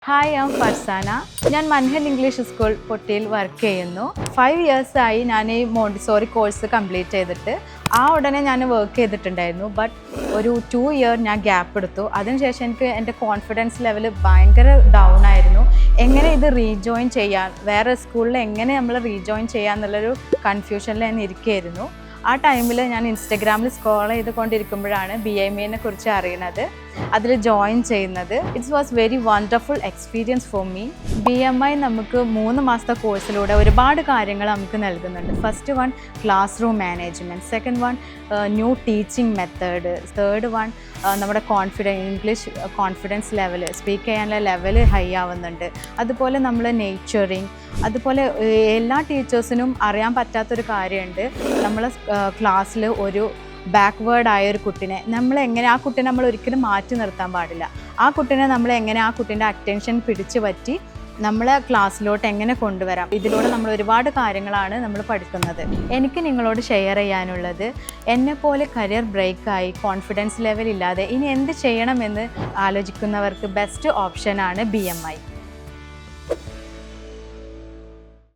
Hi I am Farsana. ഞാൻ Manhal English school പൊട്ടിയിൽ work ചെയ്യുന്നു. 5 years ആയി ഞാൻ ഈ മോണ്ടിസോറി കോഴ്സ് കംപ്ലീറ്റ് ചെയ്തിട്ട്. ഉടനെ ഞാൻ വർക്ക് ചെയ്തിട്ടുണ്ടായിരുന്നു. ബട്ട് ഒരു 2 year ഞാൻ ഗ്യാപ്പ് എടുത്തു. അതിനുശേഷം എനിക്ക് എൻ്റെ കോൺഫിഡൻസ് ലെവൽ ഭയങ്കര ഡൗൺ ആയിരുന്നു. എങ്ങനെ ഇത് റീജോയിൻ ചെയ്യാൻ, വേറെ സ്കൂളിൽ എങ്ങനെ നമ്മൾ റീജോയിൻ ചെയ്യാൻ എന്നുള്ളൊരു കൺഫ്യൂഷനിൽ ഞാൻ ഇരിക്കുകയായിരുന്നു. ആ ടൈമിൽ ഞാൻ ഇൻസ്റ്റഗ്രാമിൽ സ്ക്രോൾ ചെയ്തുകൊണ്ടിരിക്കുമ്പോഴാണ് BMA കുറിച്ച് അറിയുന്നത്, അതിൽ ജോയിൻ ചെയ്യുന്നത്. It's was very wonderful experience for me. BMI നമുക്ക് 3 മാസത്തെ കോഴ്സിലൂടെ ഒരുപാട് കാര്യങ്ങൾ നമുക്ക് നൽകുന്നുണ്ട്. First one class room management, second one new teaching method, third one നമ്മുടെ ഇംഗ്ലീഷ് കോൺഫിഡൻസ് ലെവൽ, സ്പീക്ക് ചെയ്യാനുള്ള ലെവൽ ഹൈ ആവുന്നുണ്ട്. അതുപോലെ നമ്മൾ നേച്ചറിങ്, അതുപോലെ എല്ലാ ടീച്ചേഴ്സിനും അറിയാൻ പറ്റാത്തൊരു കാര്യമുണ്ട്. നമ്മൾ ക്ലാസ്സിൽ ഒരു ബാക്ക്വേർഡ് ആയ ഒരു കുട്ടീനെ നമ്മളെങ്ങനെ, ആ കുട്ടീനെ നമ്മൾ ഒരിക്കലും മാറ്റി നിർത്താൻ പാടില്ല. ആ കുട്ടീനെ നമ്മളെങ്ങനെ ആ കുട്ടീൻ്റെ അറ്റൻഷൻ പിടിച്ചു പറ്റി നമ്മളെ ക്ലാസ്സിലോട്ട് എങ്ങനെ കൊണ്ടുവരാം, ഇതിലൂടെ നമ്മൾ ഒരുപാട് കാര്യങ്ങളാണ് നമ്മൾ പഠിക്കുന്നത്. എനിക്ക് നിങ്ങളോട് ഷെയർ ചെയ്യാനുള്ളത്, എന്നെപ്പോലെ കരിയർ ബ്രേക്കായി കോൺഫിഡൻസ് ലെവൽ ഇല്ലാതെ ഇനി എന്ത് ചെയ്യണമെന്ന് ആലോചിക്കുന്നവർക്ക് ബെസ്റ്റ് ഓപ്ഷനാണ് BMI.